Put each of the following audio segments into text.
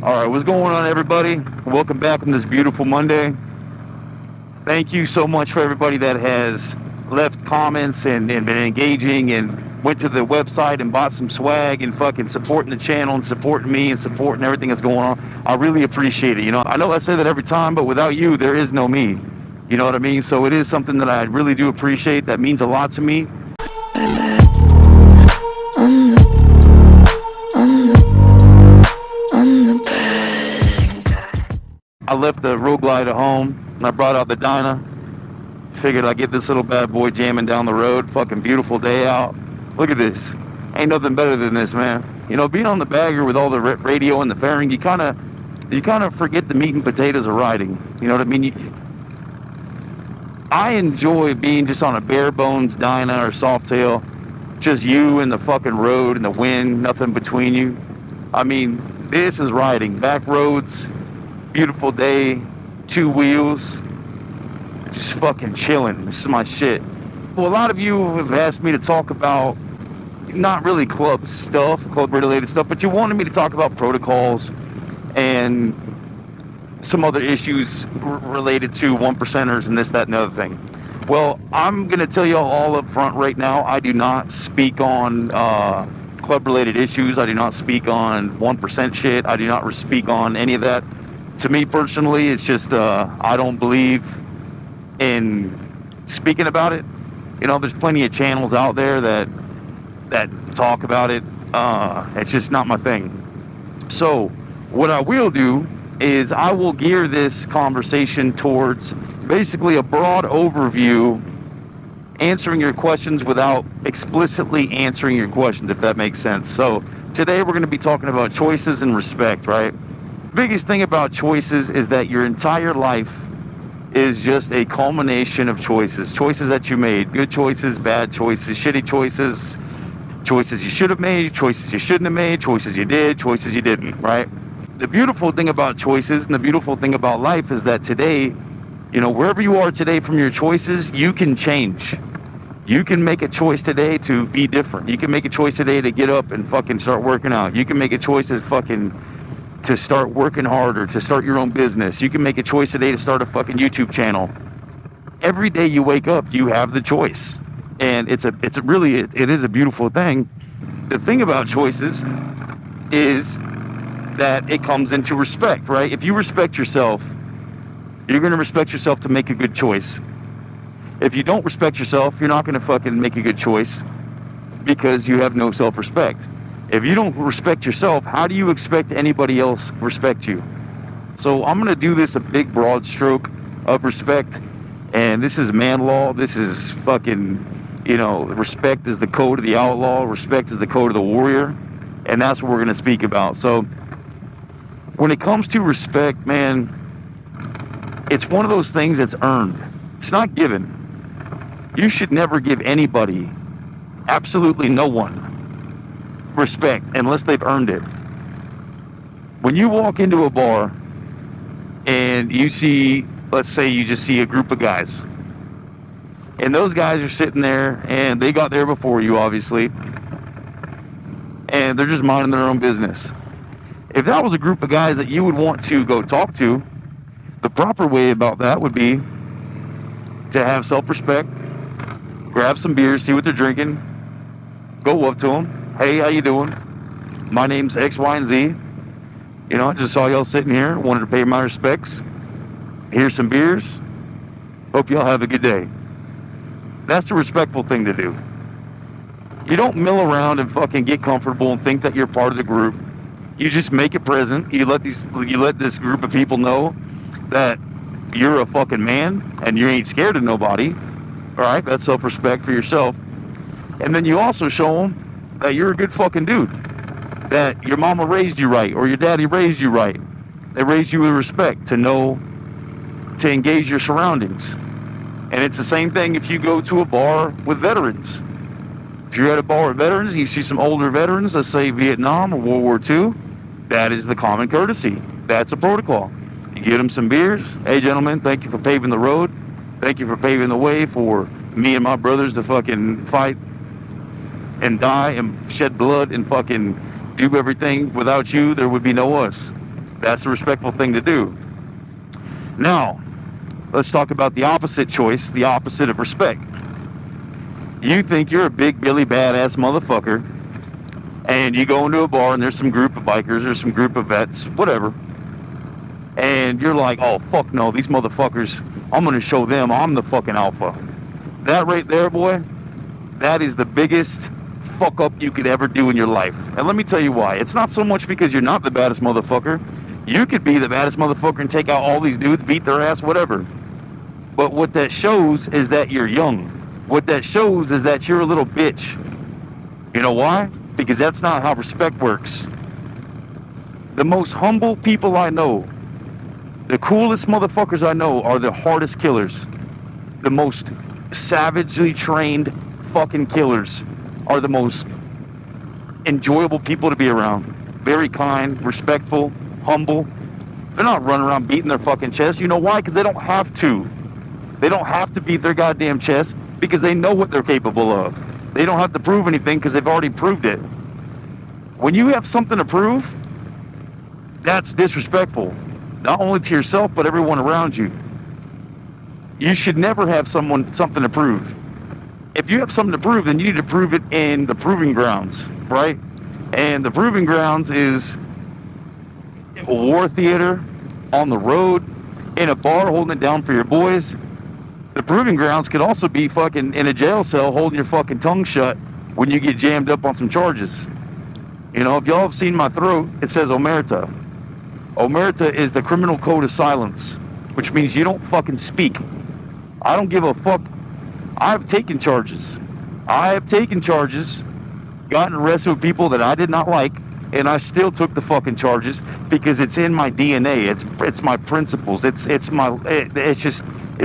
All right, what's going on, everybody? Welcome back on this beautiful Monday. Thank you so much for everybody that has left comments and been engaging and went to the website and bought some swag and fucking supporting the channel and supporting me and supporting everything that's going on. I really appreciate it. You know, I know I say that every time, but without you, there is no me. You know what I mean? So it is something that I really do appreciate. That means a lot to me. I left the road glide at home and I brought out the Dyna. Figured I'd get this little bad boy jamming down the road. Fucking beautiful day out. Look at this. Ain't nothing better than this, man. You know, being on the bagger with all the radio and the fairing, you kind of forget the meat and potatoes of riding. You know what I mean? I enjoy being just on a bare bones Dyna or Softail. Just you and the fucking road and the wind, nothing between you. I mean, this is riding. Back roads, beautiful day, 2 wheels, just fucking chilling. This is my shit. Well, a lot of you have asked me to talk about not really club stuff, club related stuff, but you wanted me to talk about protocols and some other issues related to 1%ers and this, that, and the other thing. Well, I'm going to tell you all up front right now, I do not speak on club-related issues. I do not speak on 1% shit. I do not speak on any of that. To me personally, it's just I don't believe in speaking about it. You know, there's plenty of channels out there that talk about it. It's just not my thing. So what I will do is I will gear this conversation towards basically a broad overview, answering your questions without explicitly answering your questions, if that makes sense. So today we're going to be talking about choices and respect, right? The biggest thing about choices is that your entire life is just a culmination of choices that you made. Good choices, bad choices, shitty choices, choices you should have made, choices you shouldn't have made, choices you did, choices you didn't, right? The beautiful thing about choices and the beautiful thing about life is that today, you know, wherever you are today from your choices, you can change. You can make a choice today to be different. You can make a choice today to get up and fucking start working out. You can make a choice to start working harder, to start your own business. You can make a choice today to start a fucking YouTube channel. Every day you wake up, you have the choice. And it is a beautiful thing. The thing about choices is that it comes into respect, right? If you respect yourself, you're going to respect yourself to make a good choice. If you don't respect yourself, you're not going to fucking make a good choice because you have no self-respect. If you don't respect yourself, how do you expect anybody else to respect you? So I'm going to do this a big broad stroke of respect. And this is man law. This is fucking, you know, respect is the code of the outlaw. Respect is the code of the warrior. And that's what we're going to speak about. So when it comes to respect, man, it's one of those things that's earned. It's not given. You should never give anybody, absolutely no one, respect unless they've earned it. When you walk into a bar and you see, let's say you just see a group of guys, and those guys are sitting there and they got there before you, obviously, and they're just minding their own business. If that was a group of guys that you would want to go talk to, the proper way about that would be to have self-respect, grab some beers, see what they're drinking, go up to them. Hey, how you doing? My name's X, Y, and Z. You know, I just saw y'all sitting here, wanted to pay my respects. Here's some beers. Hope y'all have a good day. That's the respectful thing to do. You don't mill around and fucking get comfortable and think that you're part of the group. You just make it present. You let this group of people know that you're a fucking man and you ain't scared of nobody. All right, that's self-respect for yourself. And then you also show them that you're a good fucking dude. That your mama raised you right or your daddy raised you right. They raised you with respect to know to engage your surroundings. And it's the same thing if you go to a bar with veterans. If you're at a bar with veterans and you see some older veterans, let's say Vietnam or World War II, that is the common courtesy. That's a protocol. You get them some beers. Hey, gentlemen, thank you for paving the road. Thank you for paving the way for me and my brothers to fucking fight and die and shed blood and fucking do everything. Without you, there would be no us. That's the respectful thing to do. Now, let's talk about the opposite choice, the opposite of respect. You think you're a big Billy badass motherfucker, and you go into a bar and there's some group of bikers or some group of vets, whatever, and you're like, oh, fuck no, these motherfuckers, I'm going to show them I'm the fucking alpha. That right there, boy, that is the biggest fuck up you could ever do in your life. And let me tell you why. It's not so much because you're not the baddest motherfucker. You could be the baddest motherfucker and take out all these dudes, beat their ass, whatever. But what that shows is that you're young. What that shows is that you're a little bitch. You know why? Because that's not how respect works. The most humble people I know, the coolest motherfuckers I know, are the hardest killers. The most savagely trained fucking killers are the most enjoyable people to be around. Very kind, respectful, humble. They're not running around beating their fucking chest. You know why? Because they don't have to. They don't have to beat their goddamn chest because they know what they're capable of. They don't have to prove anything because they've already proved it. When you have something to prove, that's disrespectful. Not only to yourself, but everyone around you. You should never have something to prove. If you have something to prove, then you need to prove it in the proving grounds, right? And the proving grounds is a war theater, on the road, in a bar holding it down for your boys. The proving grounds could also be fucking in a jail cell holding your fucking tongue shut when you get jammed up on some charges. You know, if y'all have seen my throat, it says omerta. Omerta is the criminal code of silence, which means you don't fucking speak. I don't give a fuck. I've taken charges. Gotten arrested with people that I did not like, and I still took the fucking charges because it's in my DNA. It's my principles. It's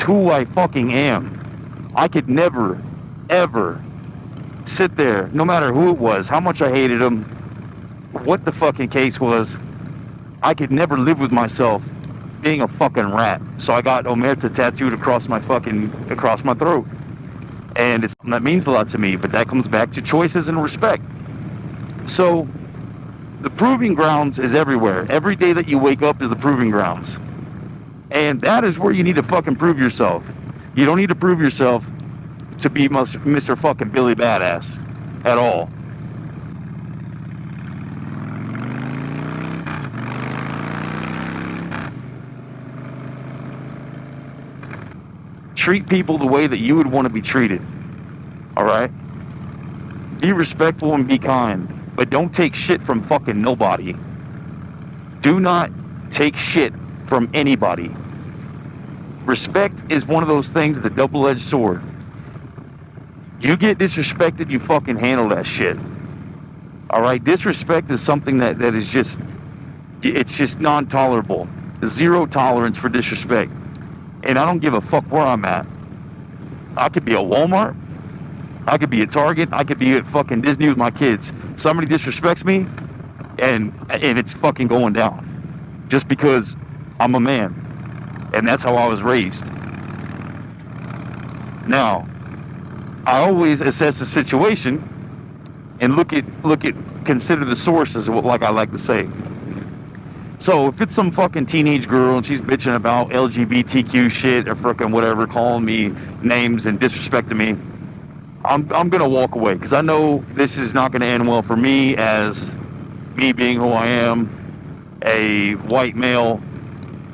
who I fucking am. I could never, ever sit there, no matter who it was, how much I hated them, what the fucking case was. I could never live with myself being a fucking rat. So I got omerta tattooed across my throat. And that means a lot to me, but that comes back to choices and respect. So the proving grounds is everywhere. Every day that you wake up is the proving grounds. And that is where you need to fucking prove yourself. You don't need to prove yourself to be Mr. fucking Billy Badass at all. Treat people the way that you would want to be treated. All right? Be respectful and be kind, but don't take shit from fucking nobody. Do not take shit from anybody. Respect is one of those things that's a double-edged sword. You get disrespected, you fucking handle that shit. All right? Disrespect is something that is just, it's just non-tolerable. Zero tolerance for disrespect. And I don't give a fuck where I'm at. I could be at Walmart. I could be at Target. I could be at fucking Disney with my kids. Somebody disrespects me, and it's fucking going down. Just because I'm a man. And that's how I was raised. Now, I always assess the situation and consider the sources, like I like to say. So if it's some fucking teenage girl and she's bitching about LGBTQ shit or fucking whatever, calling me names and disrespecting me, I'm gonna walk away because I know this is not gonna end well for me, as me being who I am, a white male,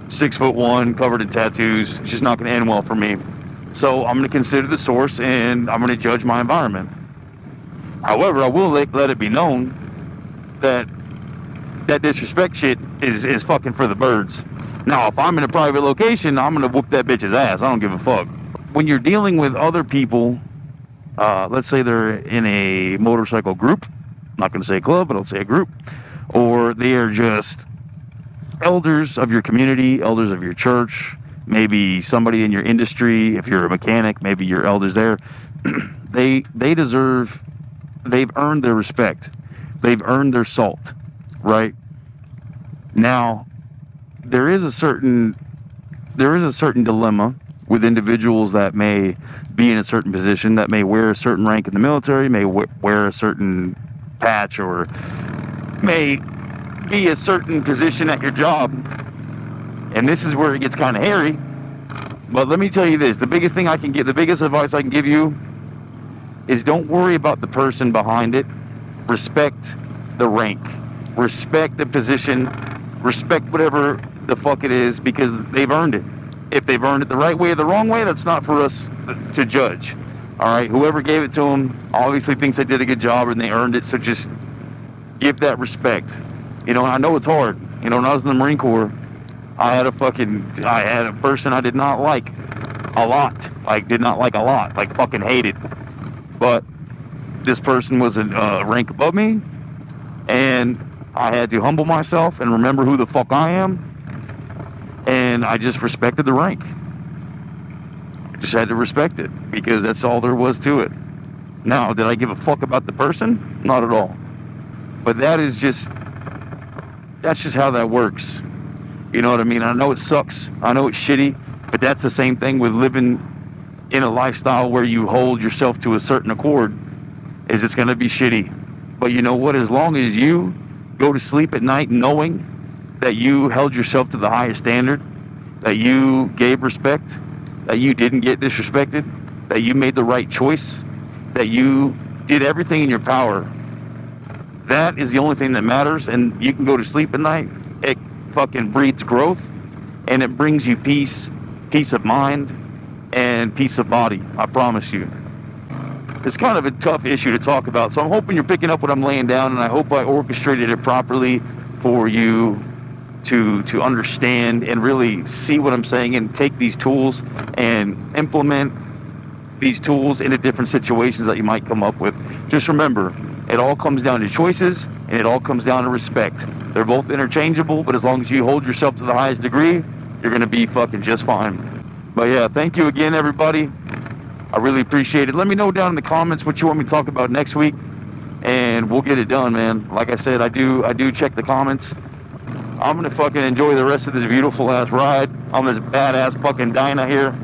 6'1", covered in tattoos. It's just not gonna end well for me. So I'm gonna consider the source and I'm gonna judge my environment. However, I will let it be known that disrespect shit is fucking for the birds. Now, if I'm in a private location, I'm gonna whoop that bitch's ass. I don't give a fuck. When you're dealing with other people, let's say they're in a motorcycle group, I'm not gonna say a club, but I'll say a group, or they are just elders of your community, elders of your church, maybe somebody in your industry. If you're a mechanic, maybe your elders there. They've earned their respect. They've earned their salt. Right? Now, there is a certain dilemma with individuals that may be in a certain position, that may wear a certain rank in the military, may wear a certain patch, or may might be a certain position at your job, and this is where it gets kind of hairy, but let me tell you this, the biggest advice I can give you is don't worry about the person behind it. Respect the rank. Respect the position. Respect whatever the fuck it is, because they've earned it. If they've earned it the right way or the wrong way, that's not for us to judge. All right, whoever gave it to them obviously thinks they did a good job and they earned it, so just give that respect. You know, I know it's hard. You know, when I was in the Marine Corps, I had a person I did not like a lot. Like, did not like a lot. Like, fucking hated. But this person was a rank above me, and I had to humble myself and remember who the fuck I am, and I just respected the rank. I just had to respect it, because that's all there was to it. Now, did I give a fuck about the person? Not at all. But that's just how that works. You know what I mean? I know it sucks. I know it's shitty, but that's the same thing with living in a lifestyle where you hold yourself to a certain accord, is it's going to be shitty. But you know what? As long as you go to sleep at night knowing that you held yourself to the highest standard, that you gave respect, that you didn't get disrespected, that you made the right choice, that you did everything in your power, that is the only thing that matters, and you can go to sleep at night. It fucking breeds growth, and it brings you peace of mind, and peace of body. I promise you. It's kind of a tough issue to talk about, so I'm hoping you're picking up what I'm laying down, and I hope I orchestrated it properly for you to understand and really see what I'm saying, and take these tools and implement these tools into different situations that you might come up with. Just remember, it all comes down to choices, and it all comes down to respect. They're both interchangeable, but as long as you hold yourself to the highest degree, you're going to be fucking just fine. But yeah, thank you again, everybody. I really appreciate it. Let me know down in the comments what you want me to talk about next week, and we'll get it done, man. Like I said, I do check the comments. I'm going to fucking enjoy the rest of this beautiful ass ride on this badass fucking Dyna here.